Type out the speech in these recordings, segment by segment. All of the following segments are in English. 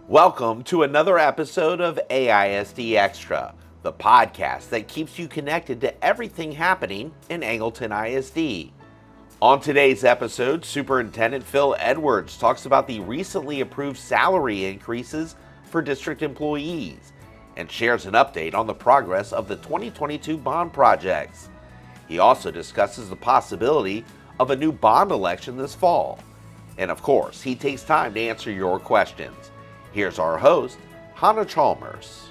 Welcome to another episode of AISD Extra, the podcast that keeps you connected to everything happening in Angleton ISD. On today's episode, Superintendent Phil Edwards talks about the recently approved salary increases for district employees and shares an update on the progress of the 2022 bond projects. He also discusses the possibility of a new bond election this fall. And of course, he takes time to answer your questions. Here's our host, Hannah Chalmers.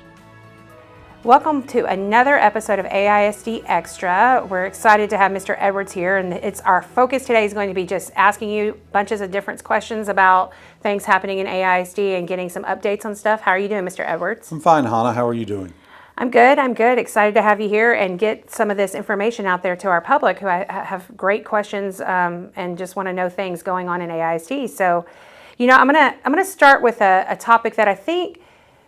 Welcome to another episode of AISD Extra. We're excited to have Mr. Edwards here, and our focus today is going to be just asking you bunches of different questions about things happening in AISD and getting some updates on stuff. How are you doing, Mr. Edwards? I'm fine, Hannah. How are you doing? I'm good. Excited to have you here and get some of this information out there to our public who have great questions and just want to know things going on in AISD. So, I'm gonna start with a topic that I think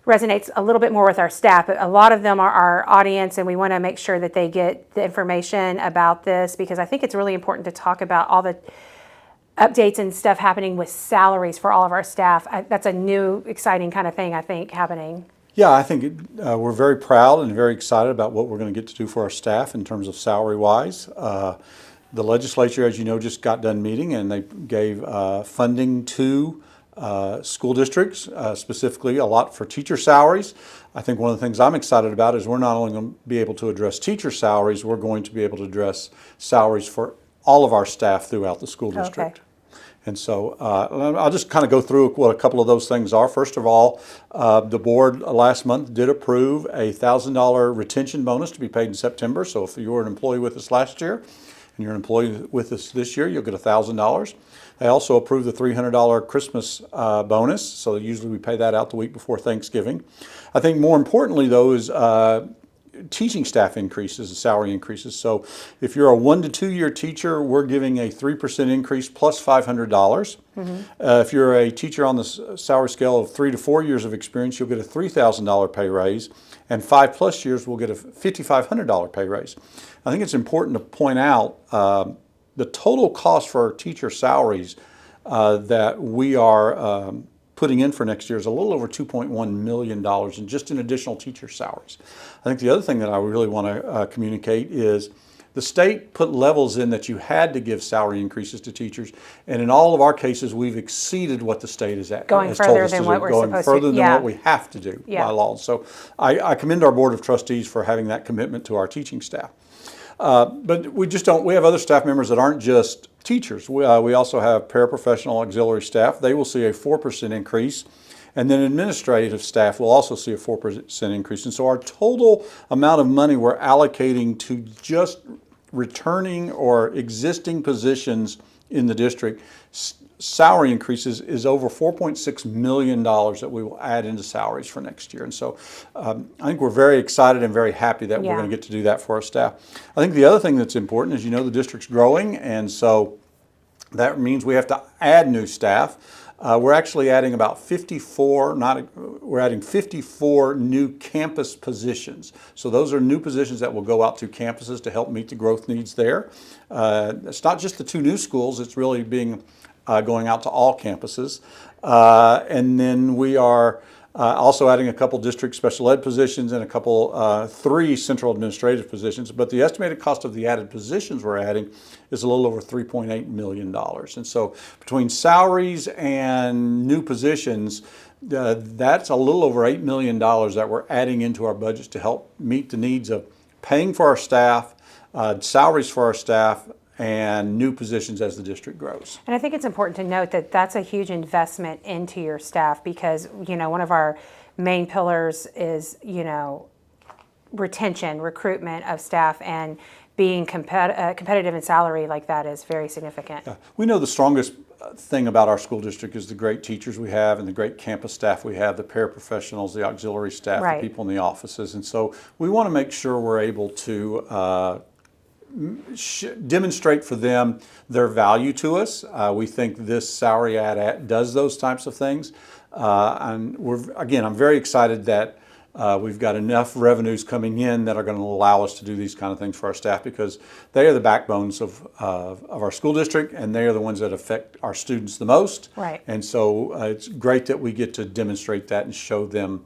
resonates a little bit more with our staff. A lot of them are our audience, and we want to make sure that they get the information about this because I think it's really important to talk about all the updates and stuff happening with salaries for all of our staff. That's a new, exciting kind of thing, I think, happening. Yeah, I think we're very proud and very excited about what we're going to get to do for our staff in terms of salary-wise. The legislature, as you know, just got done meeting, and they gave funding to school districts, specifically a lot for teacher salaries. I think one of the things I'm excited about is we're not only going to be able to address teacher salaries, we're going to be able to address salaries for all of our staff throughout the school district. Okay. And so I'll just kind of go through what a couple of those things are. First of all, the board last month did approve a $1,000 retention bonus to be paid in September. So if you were an employee with us last year and you're an employee with us this year, you'll get $1,000. They also approved the $300 Christmas bonus. So usually we pay that out the week before Thanksgiving. I think more importantly, though, is teaching staff increases and salary increases. So if you're a 1 to 2 year teacher, we're giving a 3% increase plus $500. Mm-hmm. If you're a teacher on the salary scale of 3 to 4 years of experience, you'll get a $3,000 pay raise, and 5+ years will get a $5,500 pay raise. I think it's important to point out the total cost for our teacher salaries that we are putting in for next year is a little over $2.1 million in just in additional teacher salaries. I think the other thing that I really want to communicate is the state put levels in that you had to give salary increases to teachers, and in all of our cases, we've exceeded what the state is at. Going further than what we're supposed to. Going further than what we have to do by law. So I commend our Board of Trustees for having that commitment to our teaching staff. But we have other staff members that aren't just teachers. We also have paraprofessional auxiliary staff. They will see a 4% increase. And then administrative staff will also see a 4% increase. And so our total amount of money we're allocating to just returning or existing positions in the district, salary increases, is over $4.6 million that we will add into salaries for next year. And so I think we're very excited and very happy that we're going to get to do that for our staff. I think the other thing that's important is, the district's growing, and so that means we have to add new staff. We're actually adding about 54 new campus positions. So those are new positions that will go out to campuses to help meet the growth needs there. It's not just the 2 new schools, it's really going out to all campuses. And then we are also adding a couple district special ed positions and a couple, 3 central administrative positions. But the estimated cost of the added positions we're adding is a little over $3.8 million. And so between salaries and new positions, that's a little over $8 million that we're adding into our budgets to help meet the needs of paying for our staff, salaries for our staff, and new positions as the district grows. And I think it's important to note that that's a huge investment into your staff because, one of our main pillars is, retention, recruitment of staff, and being competitive in salary like that is very significant. We know the strongest thing about our school district is the great teachers we have and the great campus staff we have, the paraprofessionals, the auxiliary staff, the people in the offices. And so we want to make sure we're able to demonstrate for them their value to us. We think this salary ad does those types of things. And I'm very excited that we've got enough revenues coming in that are going to allow us to do these kind of things for our staff, because they are the backbones of our school district, and they are the ones that affect our students the most. Right. And so it's great that we get to demonstrate that and show them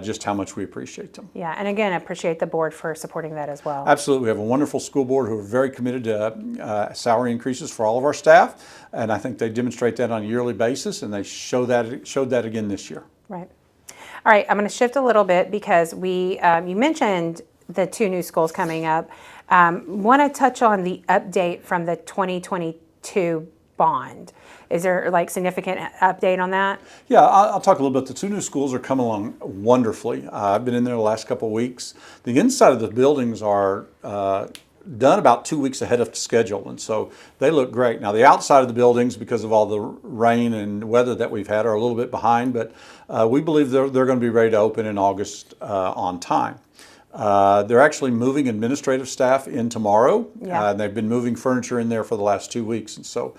just how much we appreciate them. Yeah, and again, I appreciate the board for supporting that as well. Absolutely. We have a wonderful school board who are very committed to salary increases for all of our staff, and I think they demonstrate that on a yearly basis, and they showed that again this year. Right. All right, I'm going to shift a little bit because you mentioned the 2 new schools coming up. Want to touch on the update from the 2022 bond. Is there like significant update on that? Yeah, I'll talk a little bit. The 2 new schools are coming along wonderfully. I've been in there the last couple of weeks. The inside of the buildings are done about 2 weeks ahead of schedule, and so they look great. Now the outside of the buildings, because of all the rain and weather that we've had, are a little bit behind, but we believe they're going to be ready to open in August on time. They're actually moving administrative staff in tomorrow. Yeah. And they've been moving furniture in there for the last 2 weeks, and so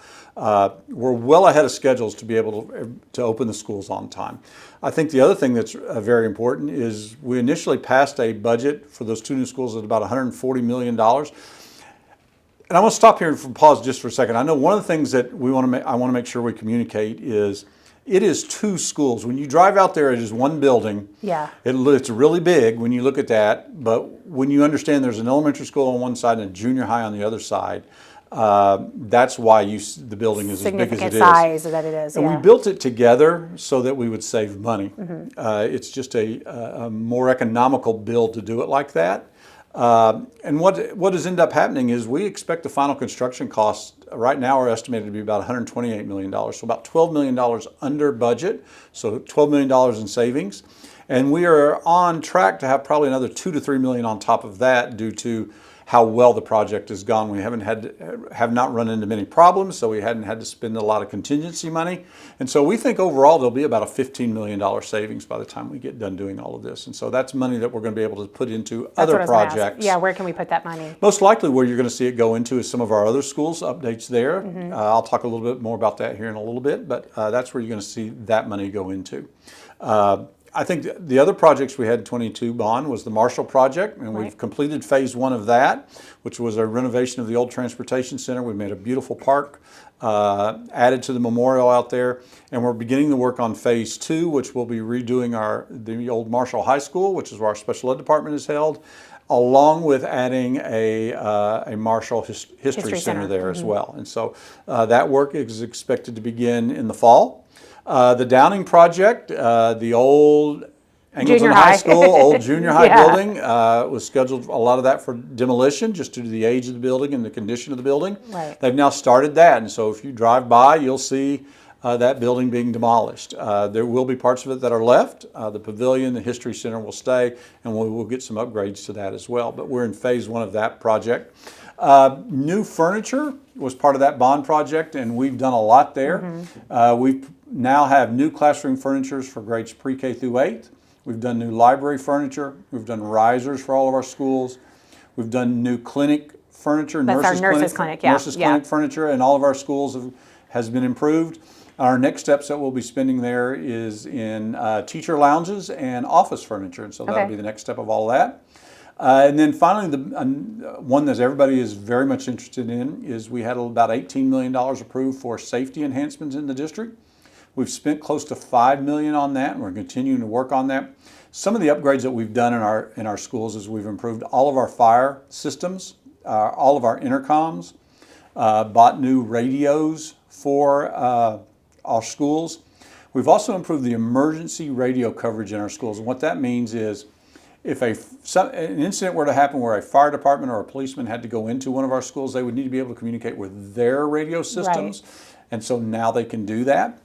we're well ahead of schedules to be able to open the schools on time. I think the other thing that's very important is we initially passed a budget for those 2 new schools at about $140 million. And I want to stop here and pause just for a second. I know one of the things that I want to make sure we communicate is it is 2 schools. When you drive out there, it is 1 building. Yeah. It's really big when you look at that, but when you understand there's an elementary school on one side and a junior high on the other side, that's why the building is as big as it is. Significant size that it is. And yeah. we built it together so that we would save money. It's just a more economical build to do it like that. And what has ended up happening is we expect the final construction costs right now are estimated to be about $128 million, so about $12 million under budget, so $12 million in savings. And we are on track to have probably another $2 to $3 million on top of that due to how well the project has gone. We have not run into many problems, so we hadn't had to spend a lot of contingency money. And so we think overall there'll be about a $15 million savings by the time we get done doing all of this. And so that's money that we're going to be able to put into That's other what I was gonna ask. projects. Yeah, where can we put that money? Most likely where you're going to see it go into is some of our other schools, updates there. I'll talk a little bit more about that here in a little bit, but that's where you're going to see that money go into. I think the other projects we had in 22 bond was the Marshall project, and we've completed phase 1 of that, which was a renovation of the old transportation center. We made a beautiful park, added to the memorial out there, and we're beginning the work on phase 2, which will be redoing the old Marshall High School, which is where our special ed department is held, along with adding a Marshall History Center there as well. And so that work is expected to begin in the fall. The Downing project, the old Angleton High School, old junior high building, was scheduled, a lot of that for demolition just due to the age of the building and the condition of the building. Right. They've now started that, and so if you drive by, you'll see that building being demolished. There will be parts of it that are left. The pavilion, the history center will stay, and we will get some upgrades to that as well. But we're in phase 1 of that project. New furniture was part of that bond project, and we've done a lot there. We now have new classroom furnitures for grades pre-K through 8th. We've done new library furniture. We've done risers for all of our schools. We've done new clinic furniture, That's our nurses clinic, yeah. Nurses clinic furniture in all of our schools has been improved. Our next steps that we'll be spending there is in teacher lounges and office furniture, and so that'll be the next step of all that. And then finally, the one that everybody is very much interested in is we had about $18 million approved for safety enhancements in the district. We've spent close to $5 million on that, and we're continuing to work on that. Some of the upgrades that we've done in our schools is we've improved all of our fire systems, all of our intercoms, bought new radios for our schools. We've also improved the emergency radio coverage in our schools, and what that means is if an incident were to happen where a fire department or a policeman had to go into one of our schools, they would need to be able to communicate with their radio systems, and so now they can do that.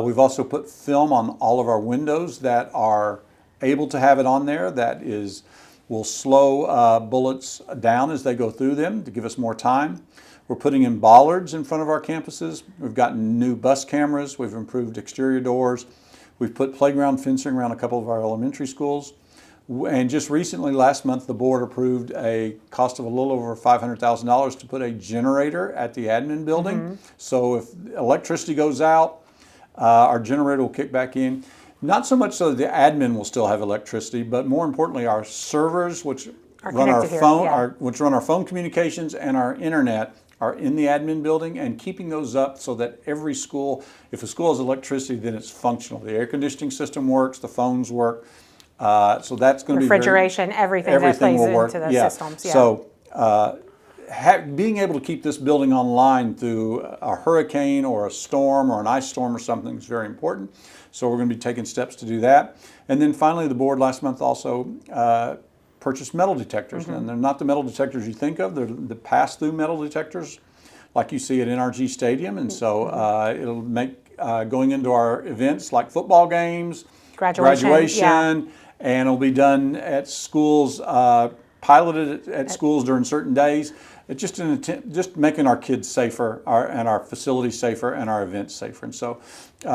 We've also put film on all of our windows that are able to have it on there. That will slow bullets down as they go through them to give us more time. We're putting in bollards in front of our campuses. We've gotten new bus cameras. We've improved exterior doors. We've put playground fencing around a couple of our elementary schools. And just recently, last month, the board approved a cost of a little over $500,000 to put a generator at the admin building. So if electricity goes out, our generator will kick back in. Not so much so that the admin will still have electricity, but more importantly, our servers, which Are run our connected here, phone, yeah. which run our phone communications and our internet, are in the admin building, and keeping those up so that every school, if a school has electricity, then it's functional. The air conditioning system works, the phones work. So that's going to be Refrigeration, everything that plays will work. into the Yeah. systems. Yeah. So being able to keep this building online through a hurricane or a storm or an ice storm or something is very important. So we're going to be taking steps to do that. And then finally, the board last month also purchased metal detectors. And they're not the metal detectors you think of. They're the pass-through metal detectors like you see at NRG Stadium. And so it'll make going into our events like football games, graduation, and it'll be done at schools, piloted at schools during certain days. It's just making our kids safer, and our facilities safer, and our events safer. And so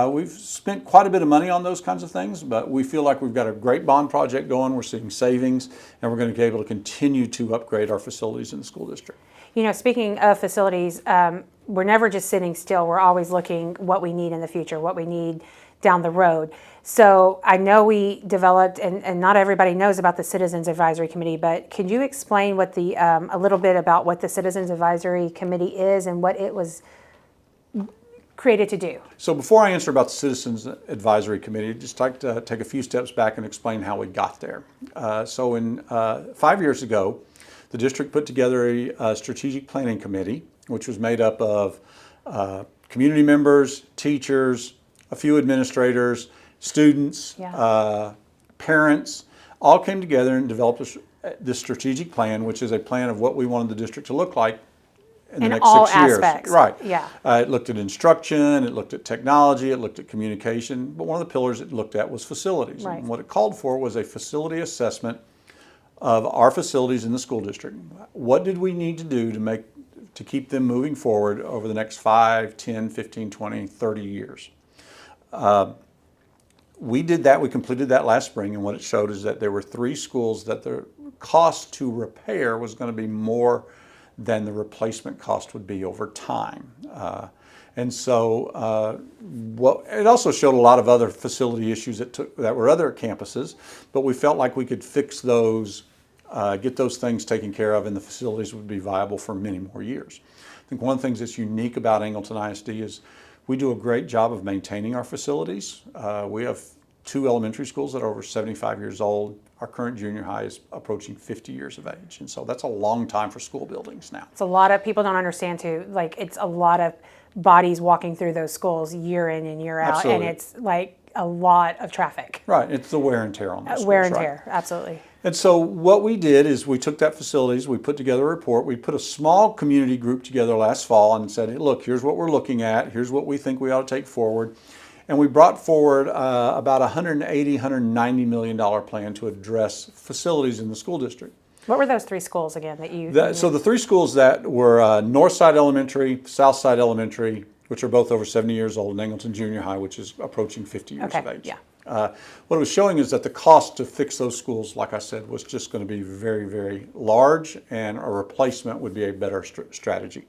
we've spent quite a bit of money on those kinds of things, but we feel like we've got a great bond project going. We're seeing savings, and we're going to be able to continue to upgrade our facilities in the school district. You know, speaking of facilities, we're never just sitting still. We're always looking what we need in the future, what we need down the road. So I know we developed, and not everybody knows about the Citizens Advisory Committee, but can you explain what a little bit about what the Citizens Advisory Committee is and what it was created to do? So before I answer about the Citizens Advisory Committee, I'd just like to take a few steps back and explain how we got there. So 5 years ago, the district put together a strategic planning committee, which was made up of community members, teachers, a few administrators, students, parents, all came together and developed this strategic plan, which is a plan of what we wanted the district to look like in the next all 6 years. aspects. Right. Yeah. It looked at instruction, it looked at technology, it looked at communication, but one of the pillars it looked at was facilities. Right. And what it called for was a facility assessment of our facilities in the school district. What did we need to do to keep them moving forward over the next 5, 10, 15, 20, 30 years? We did that. We completed that last spring, and what it showed is that there were 3 schools that the cost to repair was going to be more than the replacement cost would be over time. And so it also showed a lot of other facility issues that were other campuses, but we felt like we could fix those, get those things taken care of, and the facilities would be viable for many more years. I think one of the things that's unique about Angleton ISD is we do a great job of maintaining our facilities. We have 2 elementary schools that are over 75 years old. Our current junior high is approaching 50 years of age. And so that's a long time for school buildings now. It's a lot of people don't understand too, like it's a lot of bodies walking through those schools year in and year out. Absolutely. And it's like a lot of traffic. Right, it's the wear and tear on those schools, Wear and right? tear, absolutely. And so what we did is we took that facilities, we put together a report, we put a small community group together last fall and said, hey, look, here's what we're looking at, here's what we think we ought to take forward. And we brought forward about $180, $190 million plan to address facilities in the school district. What were those 3 schools again that you? So the 3 schools that were Northside Elementary, Southside Elementary, which are both over 70 years old, and Angleton Junior High, which is approaching 50 years of age. Yeah. What it was showing is that the cost to fix those schools, like I said, was just going to be very, very large, and a replacement would be a better strategy.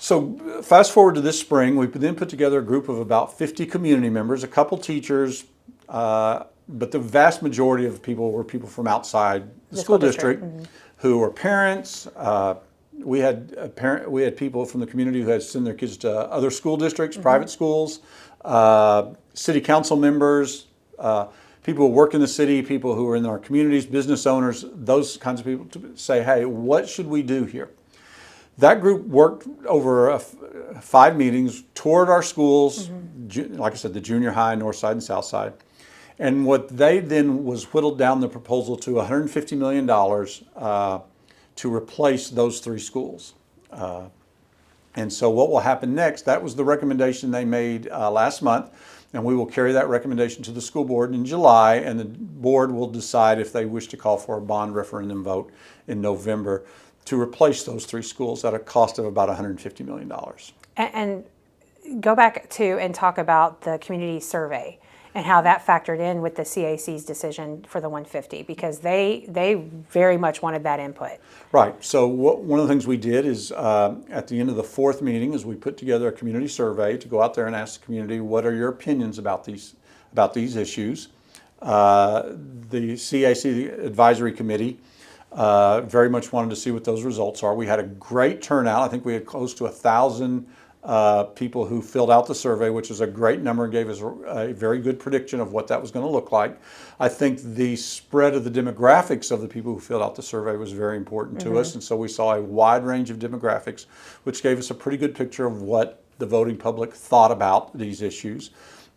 So fast forward to this spring, we then put together a group of about 50 community members, a couple teachers, but the vast majority of people were people from outside the school district who were parents. We had people from the community who had sent their kids to other school districts, private schools, city council members, people who work in the city, people who are in our communities, business owners, those kinds of people to say, hey, what should we do here? That group worked over 5 meetings, toured our schools, like I said, the junior high, north side and south side. And what they then was whittled down the proposal to $150 million to replace those 3 schools. And so what will happen next, that was the recommendation they made last month, and we will carry that recommendation to the school board in July, and the board will decide if they wish to call for a bond referendum vote in November to replace those 3 schools at a cost of about $150 million. And go back to and talk about the community survey and how that factored in with the CAC's decision for the 150, because they very much wanted that input. Right. So one of the things we did is at the end of the fourth meeting is we put together a community survey to go out there and ask the community, what are your opinions about these issues? The CAC Advisory Committee very much wanted to see what those results are. We had a great turnout. I think we had close to 1,000 people who filled out the survey, which is a great number and gave us a very good prediction of what that was going to look like. I think the spread of the demographics of the people who filled out the survey was very important to us, and so we saw a wide range of demographics, which gave us a pretty good picture of what the voting public thought about these issues.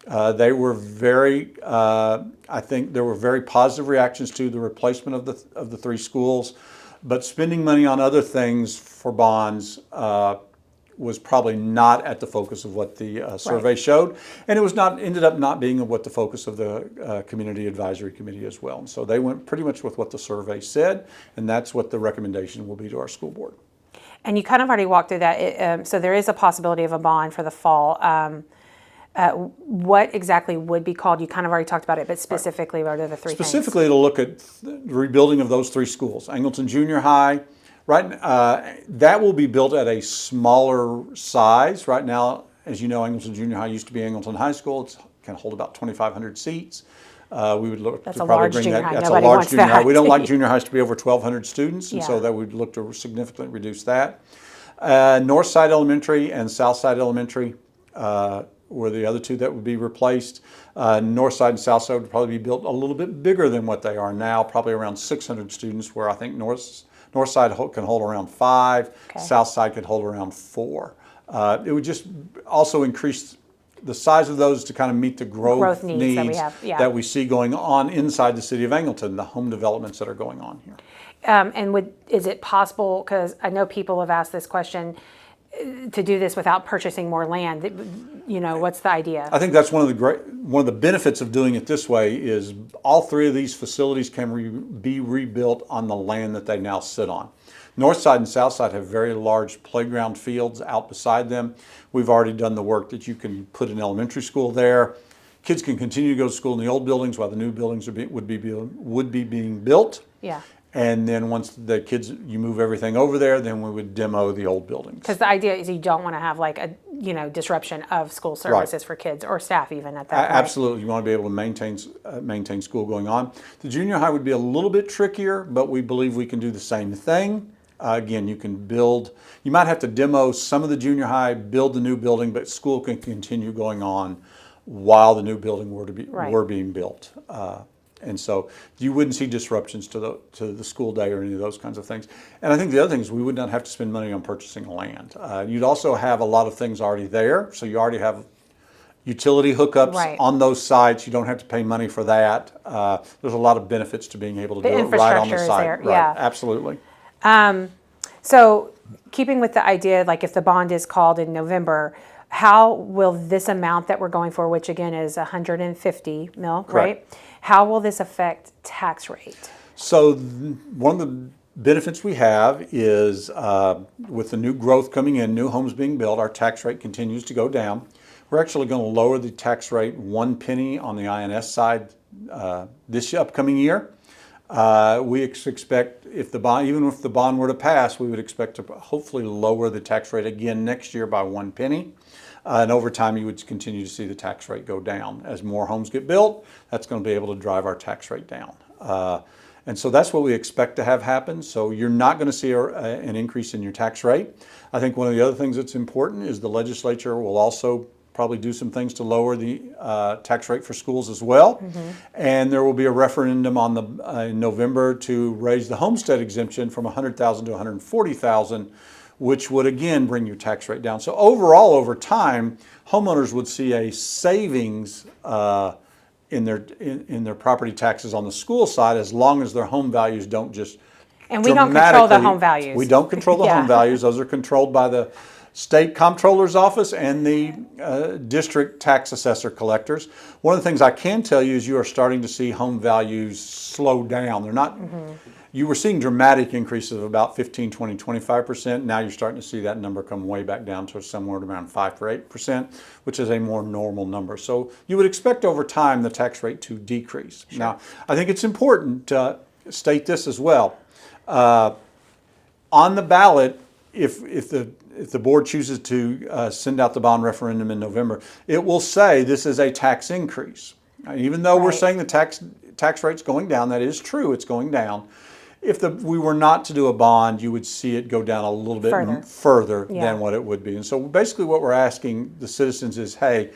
They were very, I think there were very positive reactions to the replacement of the three schools, but spending money on other things for bonds was probably not at the focus of what the survey showed, and it was ended up not being what the focus of the Community Advisory Committee as well. And so they went pretty much with what the survey said, and that's what the recommendation will be to our school board. And you kind of already walked through that. So there is a possibility of a bond for the fall. What exactly would be called? You kind of already talked about it, but specifically, what are the three things? Specifically, it'll look at the rebuilding of those three schools. Angleton Junior High, that will be built at a smaller size. Right now, as you know, Angleton Junior High used to be Angleton High School. It can hold about 2,500 seats. We would look to probably bring that. That's a large junior high. We don't like junior highs to be over 1,200 students, and so that we'd look to significantly reduce that. Northside Elementary and Southside Elementary were the other two that would be replaced. Northside and Southside would probably be built a little bit bigger than what they are now, probably around 600 students, where I think Northside can hold around 5, Southside could hold around 4. It would just also increase the size of those to kind of meet the growth needs that we have, that we see going on inside the city of Angleton, the home developments that are going on here. And is it possible, because I know people have asked this question, to do this without purchasing more land? What's the idea? I think that's one of the benefits of doing it this way is all three of these facilities can be rebuilt on the land that they now sit on. Northside and Southside have very large playground fields out beside them. We've already done the work that you can put an elementary school there. Kids can continue to go to school in the old buildings while the new buildings would be being built. Yeah. And then once you move everything over there, then we would demo the old buildings. Because the idea is you don't want to have like a disruption of school services for kids or staff even at that point. Absolutely, you want to be able to maintain school going on. The junior high would be a little bit trickier, but we believe we can do the same thing. Again, you can build. You might have to demo some of the junior high, build the new building, but school can continue going on while the new building were being built. And so you wouldn't see disruptions to the school day or any of those kinds of things. And I think the other thing is we would not have to spend money on purchasing land. You'd also have a lot of things already there. So you already have utility hookups on those sites. You don't have to pay money for that. There's a lot of benefits to being able to do it right on the site. There. Right. Yeah. Absolutely. So keeping with the idea, like if the bond is called in November, how will this amount that we're going for, which again is 150 mil, right? How will this affect tax rate? So one of the benefits we have is with the new growth coming in, new homes being built, our tax rate continues to go down. We're actually going to lower the tax rate 1 penny on the INS side this upcoming year. We expect even if the bond were to pass, we would expect to hopefully lower the tax rate again next year by 1 penny. And over time, you would continue to see the tax rate go down. As more homes get built, that's going to be able to drive our tax rate down. And so that's what we expect to have happen. So you're not going to see an increase in your tax rate. I think one of the other things that's important is the legislature will also probably do some things to lower the tax rate for schools as well. And there will be a referendum in November to raise the homestead exemption from $100,000 to $140,000, which would again bring your tax rate down. So overall, over time, homeowners would see a savings in their property taxes on the school side, as long as their home values don't just And we don't control the home values. We don't control the home values. Those are controlled by the state comptroller's office and the district tax assessor collectors. One of the things I can tell you is you are starting to see home values slow down. They're not, you were seeing dramatic increases of about 15, 20, 25%. Now you're starting to see that number come way back down to somewhere around 5 or 8%, which is a more normal number. So you would expect over time the tax rate to decrease. Sure. Now, I think it's important to state this as well. On the ballot, if the board chooses to send out the bond referendum in November, it will say this is a tax increase. Even though we're saying the tax rate's going down, that is true, it's going down. If we were not to do a bond, you would see it go down a little bit further than what it would be. And so basically what we're asking the citizens is, hey,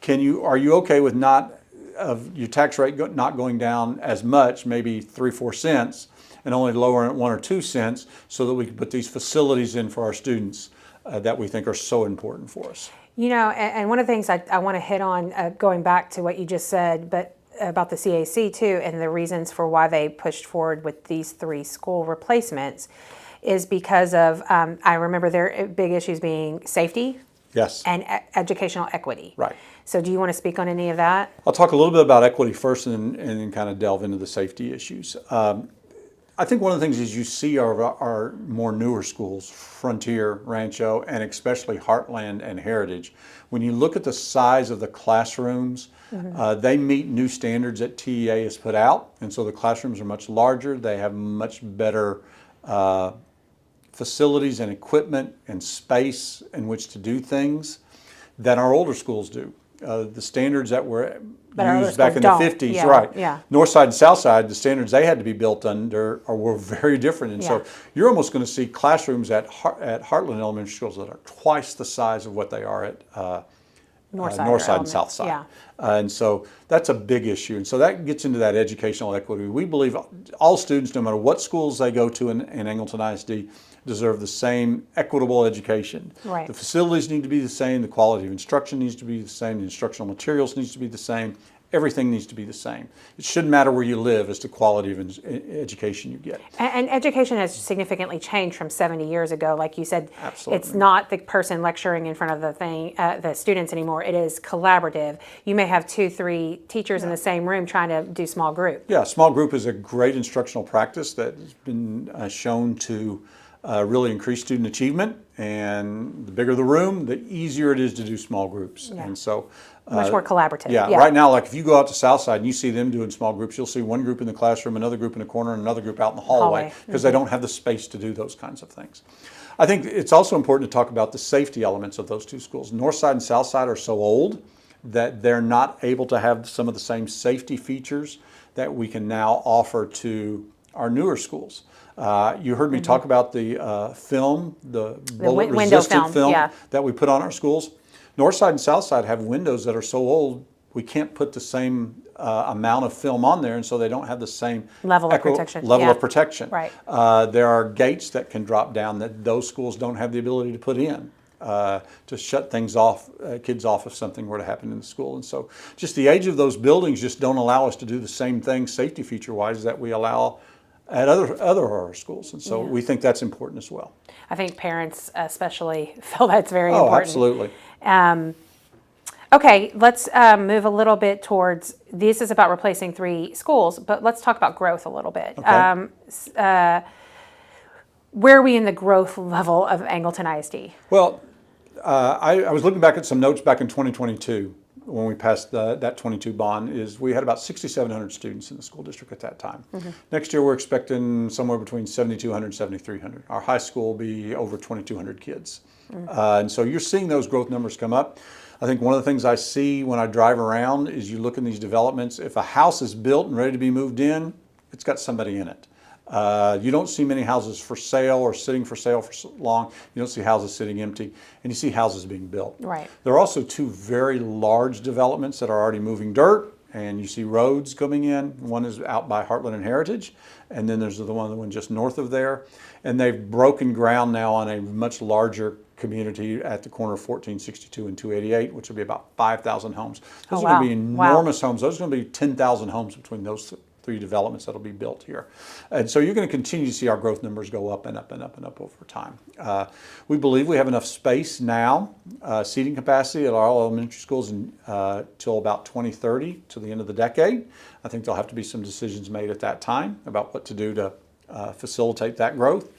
are you okay with your tax rate not going down as much, maybe 3 or 4 cents, and only lowering it 1 or 2 cents, so that we can put these facilities in for our students that we think are so important for us. You know, and one of the things I want to hit on, going back to what you just said, but about the CAC too, and the reasons for why they pushed forward with these 3 school replacements, is because of, I remember their big issues being safety, yes, and educational equity. Right. So do you want to speak on any of that? I'll talk a little bit about equity first and then kind of delve into the safety issues. I think one of the things is you see our more newer schools, Frontier, Rancho, and especially Heartland and Heritage. When you look at the size of the classrooms, they meet new standards that TEA has put out, and so the classrooms are much larger. They have much better facilities and equipment and space in which to do things than our older schools do. The standards that were used back in the 50s, right? Yeah. North Side and South Side, the standards they had to be built under were very different. And so you're almost going to see classrooms at Heartland Elementary Schools that are twice the size of what they are at North Side and South Side. Yeah. And so that's a big issue. And so that gets into that educational equity. We believe all students, no matter what schools they go to in Angleton ISD, deserve the same equitable education. Right. The facilities need to be the same, the quality of instruction needs to be the same, the instructional materials needs to be the same, everything needs to be the same. It shouldn't matter where you live as to quality of education you get. And education has significantly changed from 70 years ago. Like you said, absolutely. It's not the person lecturing in front of the students anymore. It is collaborative. You may have 2, 3 teachers in the same room trying to do small group. Yeah, small group is a great instructional practice that has been shown to really increase student achievement, and the bigger the room, the easier it is to do small groups. Yeah. And so much more collaborative. Yeah, right now, like if you go out to Southside and you see them doing small groups, you'll see one group in the classroom, another group in the corner, and another group out in the hallway, because they don't have the space to do those kinds of things. I think it's also important to talk about the safety elements of those 2 schools. Northside and Southside are so old that they're not able to have some of the same safety features that we can now offer to our newer schools. You heard me talk about the film, the bullet-resistant film that we put on our schools. Northside and Southside have windows that are so old we can't put the same amount of film on there, and so they don't have the same level of protection. Right. There are gates that can drop down that those schools don't have the ability to put in to shut things off, kids off if something were to happen in the school. And so just the age of those buildings just don't allow us to do the same thing safety feature-wise that we allow at other our schools. And so we think that's important as well. I think parents especially feel that's very important. Oh, absolutely. Okay, let's move a little bit towards, this is about replacing 3 schools, but let's talk about growth a little bit. Okay. Where are we in the growth level of Angleton ISD? Well, I was looking back at some notes back in 2022 when we passed that 22 bond. Is we had about 6,700 students in the school district at that time. Next year we're expecting somewhere between 7,200 and 7,300. Our high school will be over 2,200 kids. And so you're seeing those growth numbers come up. I think one of the things I see when I drive around is you look in these developments, if a house is built and ready to be moved in, it's got somebody in it. You don't see many houses for sale or sitting for sale for so long. You don't see houses sitting empty, and you see houses being built. Right. There are also 2 very large developments that are already moving dirt, and you see roads coming in. One is out by Heartland and Heritage, and then there's the one just north of there. And they've broken ground now on a much larger community at the corner of 1462 and 288, which will be about 5,000 homes. Those are going to be enormous homes. Those are going to be 10,000 homes between those three developments that'll be built here. And so you're going to continue to see our growth numbers go up and up and up and up over time. We believe we have enough space now, seating capacity at all elementary schools until about 2030, to the end of the decade. I think there'll have to be some decisions made at that time about what to do to facilitate that growth.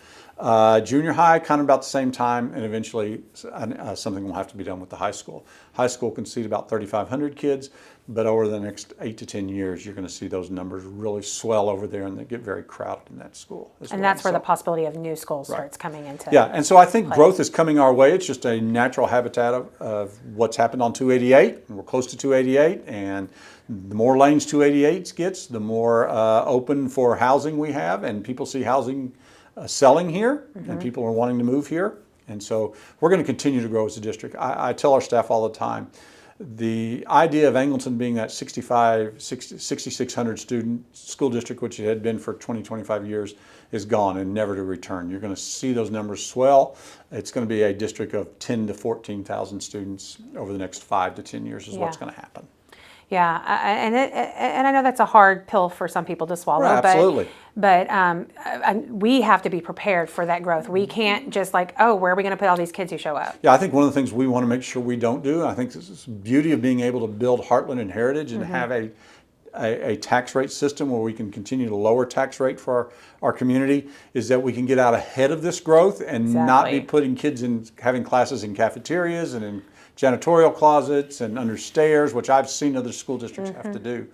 Junior high, kind of about the same time, and eventually something will have to be done with the high school. High school can seat about 3,500 kids, but over the next 8 to 10 years, you're going to see those numbers really swell over there, and they get very crowded in that school as well. And that's where the possibility of new schools starts coming into. Yeah, and so I think growth is coming our way. It's just a natural habitat of what's happened on 288, and we're close to 288, and the more lanes 288 gets, the more open for housing we have, and people see housing selling here, and people are wanting to move here. And so we're going to continue to grow as a district. I tell our staff all the time, the idea of Angleton being that 6,600 student school district, which it had been for 20, 25 years, is gone and never to return. You're going to see those numbers swell. It's going to be a district of 10 to 14,000 students over the next 5 to 10 years is what's going to happen. Yeah, and I know that's a hard pill for some people to swallow. Right, absolutely. But we have to be prepared for that growth. We can't just like, oh, where are we going to put all these kids who show up? Yeah, I think one of the things we want to make sure we don't do, I think this is the beauty of being able to build Heartland and Heritage and have a tax rate system where we can continue to lower tax rate for our community, is that we can get out ahead of this growth and not be putting kids in, having classes in cafeterias and in janitorial closets and under stairs, which I've seen other school districts have to do.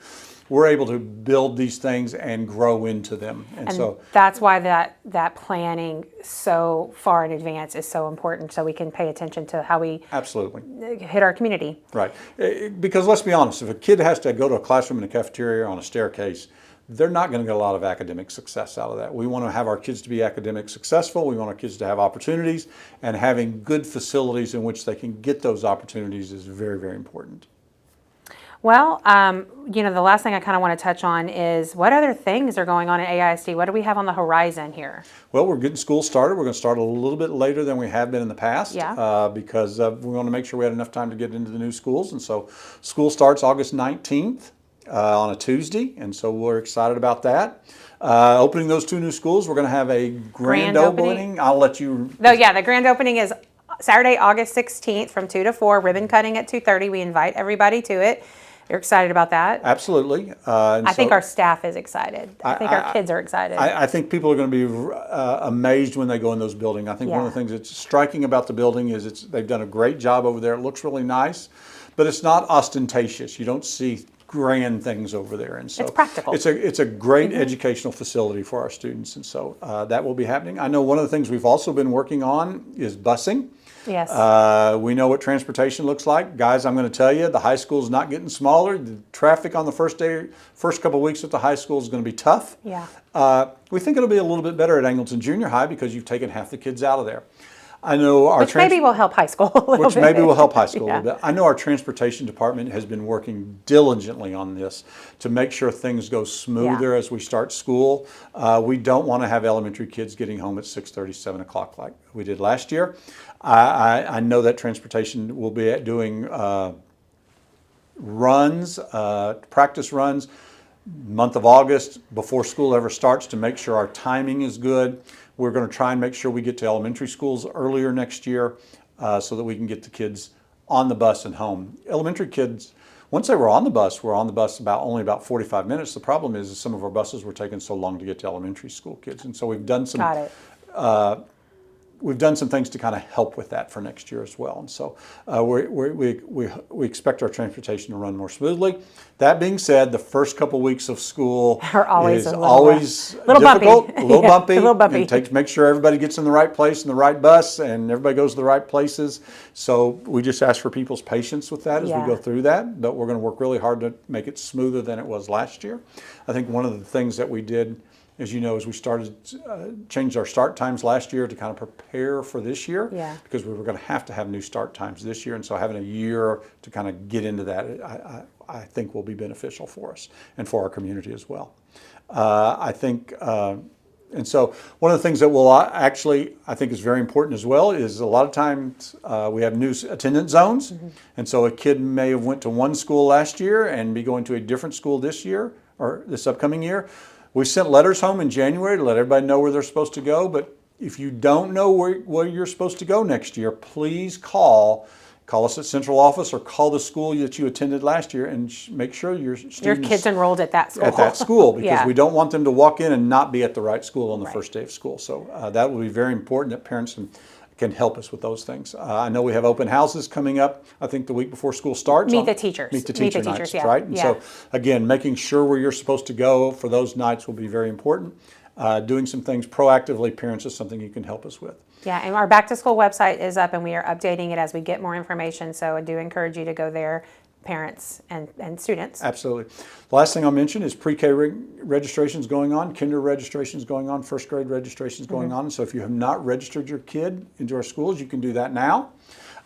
We're able to build these things and grow into them. And so that's why that planning so far in advance is so important, so we can pay attention to how we hit our community. Right. Because let's be honest, if a kid has to go to a classroom in a cafeteria or on a staircase, they're not going to get a lot of academic success out of that. We want to have our kids to be academic successful. We want our kids to have opportunities, and having good facilities in which they can get those opportunities is very, very important. Well, the last thing I kind of want to touch on is what other things are going on at AISD? What do we have on the horizon here? Well, we're getting school started. We're going to start a little bit later than we have been in the past because we want to make sure we had enough time to get into the new schools. And so school starts August 19th. On a Tuesday, and so we're excited about that. Opening those two new schools, we're going to have a grand opening. I'll let you. No, the grand opening is Saturday, August 16th from 2 to 4, ribbon cutting at 2:30. We invite everybody to it. You're excited about that? Absolutely. I think our staff is excited. I think our kids are excited. I think people are going to be amazed when they go in those buildings. I think one of the things that's striking about the building is they've done a great job over there. It looks really nice, but it's not ostentatious. You don't see grand things over there, and so it's practical. It's a great educational facility for our students, and so that will be happening. I know one of the things we've also been working on is busing. Yes. We know what transportation looks like, guys. I'm going to tell you, the high school is not getting smaller. The traffic on the first couple of weeks at the high school is going to be tough. Yeah. We think it'll be a little bit better at Angleton Junior High because you've taken half the kids out of there. I know our maybe will help high school a little bit. Which maybe will help high school a little bit. I know our transportation department has been working diligently on this to make sure things go smoother as we start school. We don't want to have elementary kids getting home at 6:30, 7 o'clock like we did last year. I know that transportation will be doing practice runs, month of August before school ever starts to make sure our timing is good. We're going to try and make sure we get to elementary schools earlier next year so that we can get the kids on the bus and home. Elementary kids, once they were on the bus only about 45 minutes. The problem is some of our buses were taking so long to get to elementary school kids. And so we've done some we've done some things to kind of help with that for next year as well. And so we expect our transportation to run more smoothly. That being said, the first couple weeks of school are always difficult, a little bumpy. A little bumpy. Make sure everybody gets in the right place in the right bus and everybody goes to the right places. So we just ask for people's patience with that as we go through that. But we're going to work really hard to make it smoother than it was last year. I think one of the things that we did, as you know, as we started changed our start times last year to kind of prepare for this year, because we were going to have new start times this year, and so having a year to kind of get into that, I think will be beneficial for us and for our community as well. I think, and so one of the things that will I think is very important as well is a lot of times we have new attendance zones, and so a kid may have went to one school last year and be going to a different school this year, or this upcoming year. We sent letters home in January to let everybody know where they're supposed to go, but if you don't know where you're supposed to go next year, please call us at central office or call the school that you attended last year and make sure your kid's enrolled at that school. At that school, because Yeah. we don't want them to walk in and not be at the right school on the first day of school. So that will be very important that parents can help us with those things. I know we have open houses coming up, I think the week before school starts. Meet the teachers. Meet the teacher nights, yeah. right? And yeah. so, again, making sure where you're supposed to go for those nights will be very important. Doing some things proactively, parents, is something you can help us with. Yeah, and our back to school website is up and we are updating it as we get more information. So I do encourage you to go there, parents and students. Absolutely. The last thing I'll mention is pre-K registrations going on, kinder registrations going on, first grade registrations going on. So if you have not registered your kid into our schools, you can do that now.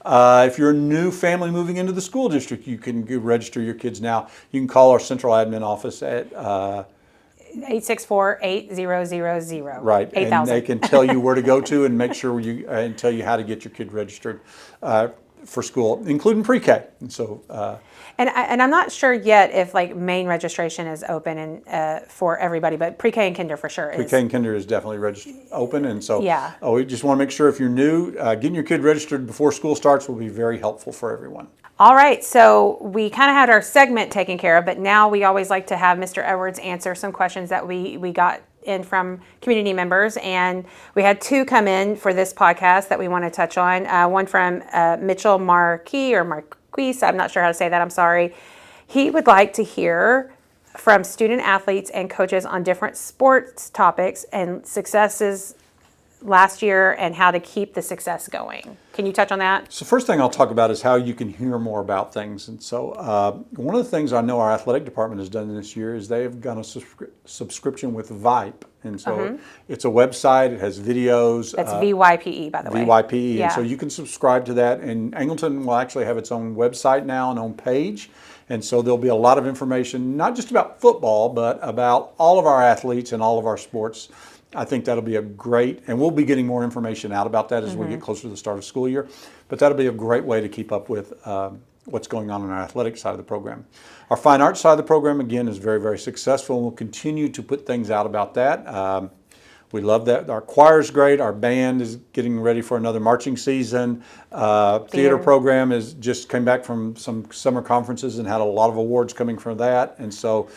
If you're a new family moving into the school district, you can register your kids now. You can call our central admin office at 864-8000. right, 8,000. and they can tell you where to go to and make sure and tell you how to get your kid registered for school, including pre-K. And so, and I'm not sure yet if like main registration is open and for everybody, but pre-K and kinder for sure is. pre-K and kinder is definitely open, and so Yeah. We just want to make sure if you're new, getting your kid registered before school starts will be very helpful for everyone. All right, so we kind of had our segment taken care of, but now we always like to have Mr. Edwards answer some questions that we got in from community members, and we had two come in for this podcast that we want to touch on. One from Mitchell Marquis, I'm not sure how to say that, I'm sorry. He would like to hear from student athletes and coaches on different sports topics and successes last year and how to keep the success going. Can you touch on that? So first thing I'll talk about is how you can hear more about things. And so one of the things I know our athletic department has done this year is they have done a subscription with Vipe. And so it's a website, it has videos. That's VYPE, by the way. VYPE, Yeah. and so you can subscribe to that. And Angleton will actually have its own website now and own page. And so there'll be a lot of information, not just about football, but about all of our athletes and all of our sports. I think that'll be a great, and we'll be getting more information out about that as we get closer to the start of school year, but that'll be a great way to keep up with what's going on our athletic side of the program. Our fine arts side of the program, again, is very, very successful, and we'll continue to put things out about that. We love that. Our choir's great. Our band is getting ready for another marching season. Theater program just came back from some summer conferences and had a lot of awards coming from that. And so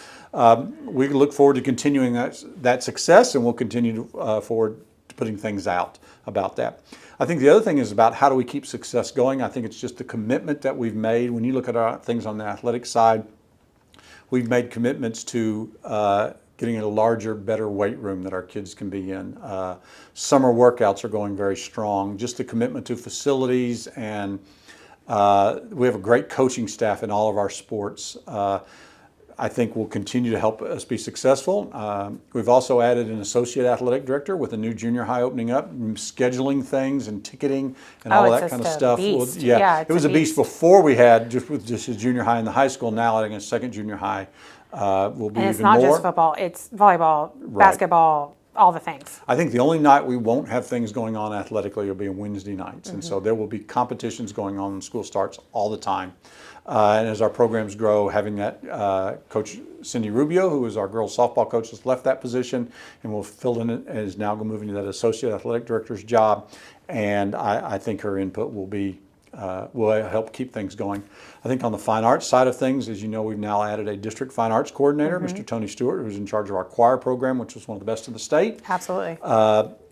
we look forward to continuing that success, and we'll continue forward to putting things out about that. I think the other thing is about how do we keep success going. I think it's just the commitment that we've made. When you look at our things on the athletic side, we've made commitments to getting a larger, better weight room that our kids can be in. Summer workouts are going very strong. Just the commitment to facilities, and we have a great coaching staff in all of our sports. I think will continue to help us be successful. We've also added an associate athletic director with a new junior high opening up, scheduling things and ticketing and all of that kind of stuff. Beast. Well, Yeah, it was a beast before we had just a junior high in the high school. Now adding a second junior high will be even more. And it's not just football, it's volleyball, basketball, all the things. I think the only night we won't have things going on athletically will be on Wednesday nights. And so there will be competitions going on when school starts all the time. And as our programs grow, having that Coach Cindy Rubio, who is our girls softball coach, has left that position and will fill in it and is now moving to that associate athletic director's job. And I think her input will help keep things going. I think on the fine arts side of things, as you know, we've now added a district fine arts coordinator, Mr. Tony Stewart, who's in charge of our choir program, which was one of the best in the state. Absolutely.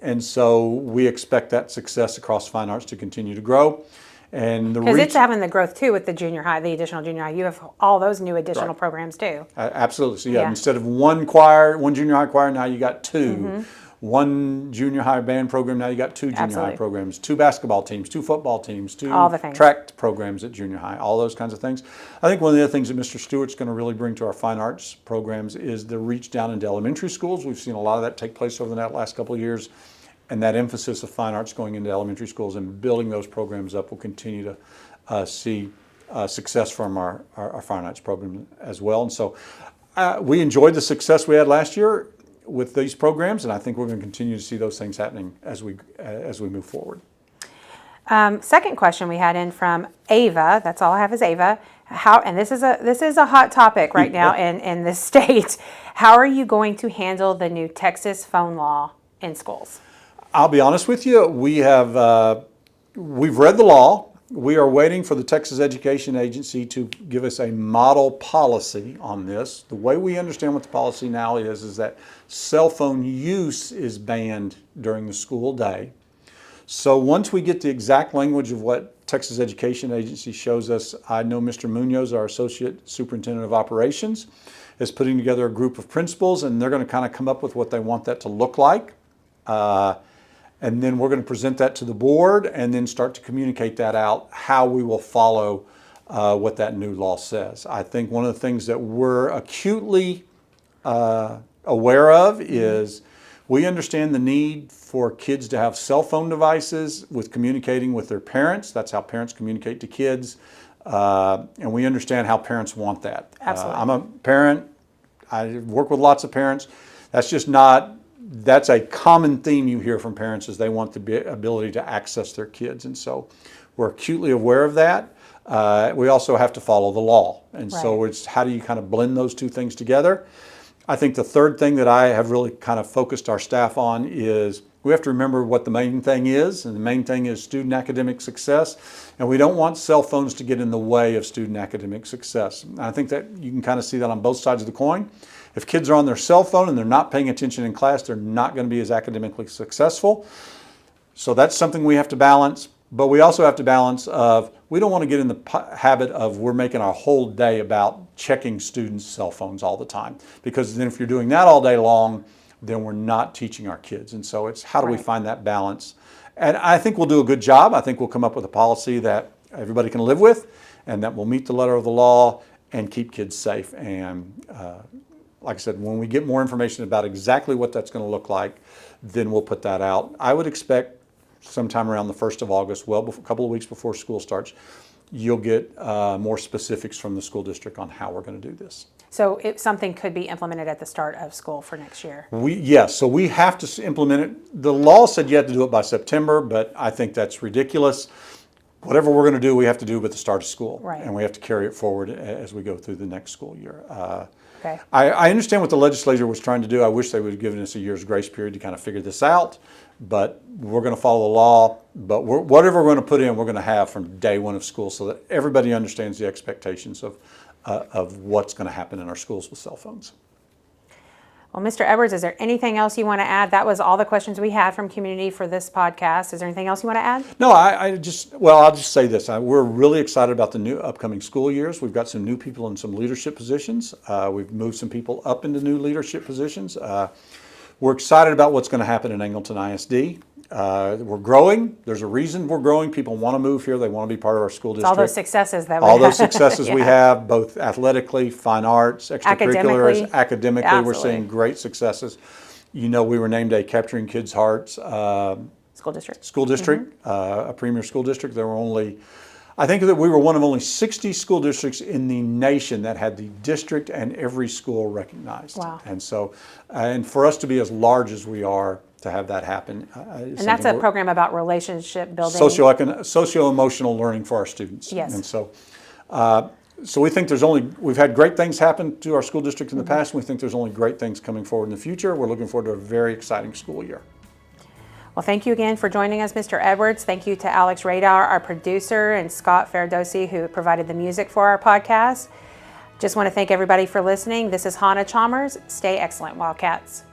And so we expect that success across fine arts to continue to grow. And because it's having the growth too with the junior high, the additional junior high. You have all those new additional programs too. Absolutely. So Yeah. instead of one choir, one junior high choir, now you got two. One junior high band program, now you got two junior Absolutely. high programs, two basketball teams, two football teams, two All the things. track programs at junior high, all those kinds of things. I think one of the other things that Mr. Stewart's going to really bring to our fine arts programs is the reach down into elementary schools. We've seen a lot of that take place over the last couple of years, and that emphasis of fine arts going into elementary schools and building those programs up will continue to see success from our fine arts program as well. And so we enjoyed the success we had last year with these programs, and I think we're going to continue to see those things happening as we move forward. Second question we had in from Ava. That's all I have is Ava. And this is a hot topic right now in this state. How are you going to handle the new Texas phone law in schools? I'll be honest with you. We've read the law. We are waiting for the Texas Education Agency to give us a model policy on this. The way we understand what the policy now is that cell phone use is banned during the school day. So once we get the exact language of what Texas Education Agency shows us, I know Mr. Munoz, our Associate Superintendent of Operations, is putting together a group of principals, and they're going to kind of come up with what they want that to look like. And then we're going to present that to the board and then start to communicate that out, how we will follow what that new law says. I think one of the things that we're acutely aware of is we understand the need for kids to have cell phone devices with communicating with their parents. That's how parents communicate to kids. And we understand how parents want that. Absolutely. I'm a parent. I work with lots of parents. That's a common theme you hear from parents is they want the ability to access their kids. And so we're acutely aware of that. We also have to follow the law. And so it's how do you kind of blend those two things together? I think the third thing that I have really kind of focused our staff on is we have to remember what the main thing is, and the main thing is student academic success, and we don't want cell phones to get in the way of student academic success. And I think that you can kind of see that on both sides of the coin. If kids are on their cell phone and they're not paying attention in class, they're not going to be as academically successful. So that's something we have to balance. But we also have to balance of we don't want to get in the habit of we're making our whole day about checking students' cell phones all the time. Because then if you're doing that all day long, then we're not teaching our kids. And so it's how do we find that balance? And I think we'll do a good job. I think we'll come up with a policy that everybody can live with and that will meet the letter of the law and keep kids safe. And like I said, when we get more information about exactly what that's going to look like, then we'll put that out. I would expect sometime around the 1st of August, a couple of weeks before school starts, you'll get more specifics from the school district on how we're going to do this. So something could be implemented at the start of school for next year? Yes, so we have to implement it. The law said you had to do it by September, but I think that's ridiculous. Whatever we're going to do, we have to do at the start of school. Right. And we have to carry it forward as we go through the next school year. Okay. I understand what the legislature was trying to do. I wish they would have given us a year's grace period to kind of figure this out. But we're going to follow the law. But whatever we're going to put in, we're going to have from day one of school so that everybody understands the expectations of what's going to happen in our schools with cell phones. Well, Mr. Edwards, is there anything else you want to add? That was all the questions we had from community for this podcast. Is there anything else you want to add? No, I'll just say this. We're really excited about the new upcoming school years. We've got some new people in some leadership positions. We've moved some people up into new leadership positions. We're excited about what's going to happen in Angleton ISD. We're growing. There's a reason we're growing. People want to move here. They want to be part of our school district. All those successes that we All those successes we Yeah. have, both athletically, fine arts, extracurriculars, academically. We're Absolutely. seeing great successes. You know, we were named a Capturing Kids' Hearts School district. a premier school district. There were only, I think that we were one of only 60 school districts in the nation that had the district and every school recognized. Wow. And so, and for us to be as large as we are, to have that happen. And that's a program about relationship building. Socio-emotional learning for our students. Yes. And so, so we think we've had great things happen to our school district in the past, and we think there's only great things coming forward in the future. We're looking forward to a very exciting school year. Well, thank you again for joining us, Mr. Edwards. Thank you to Alex Radar, our producer, and Scott Ferradosi, who provided the music for our podcast. Just want to thank everybody for listening. This is Hannah Chalmers. Stay excellent, Wildcats.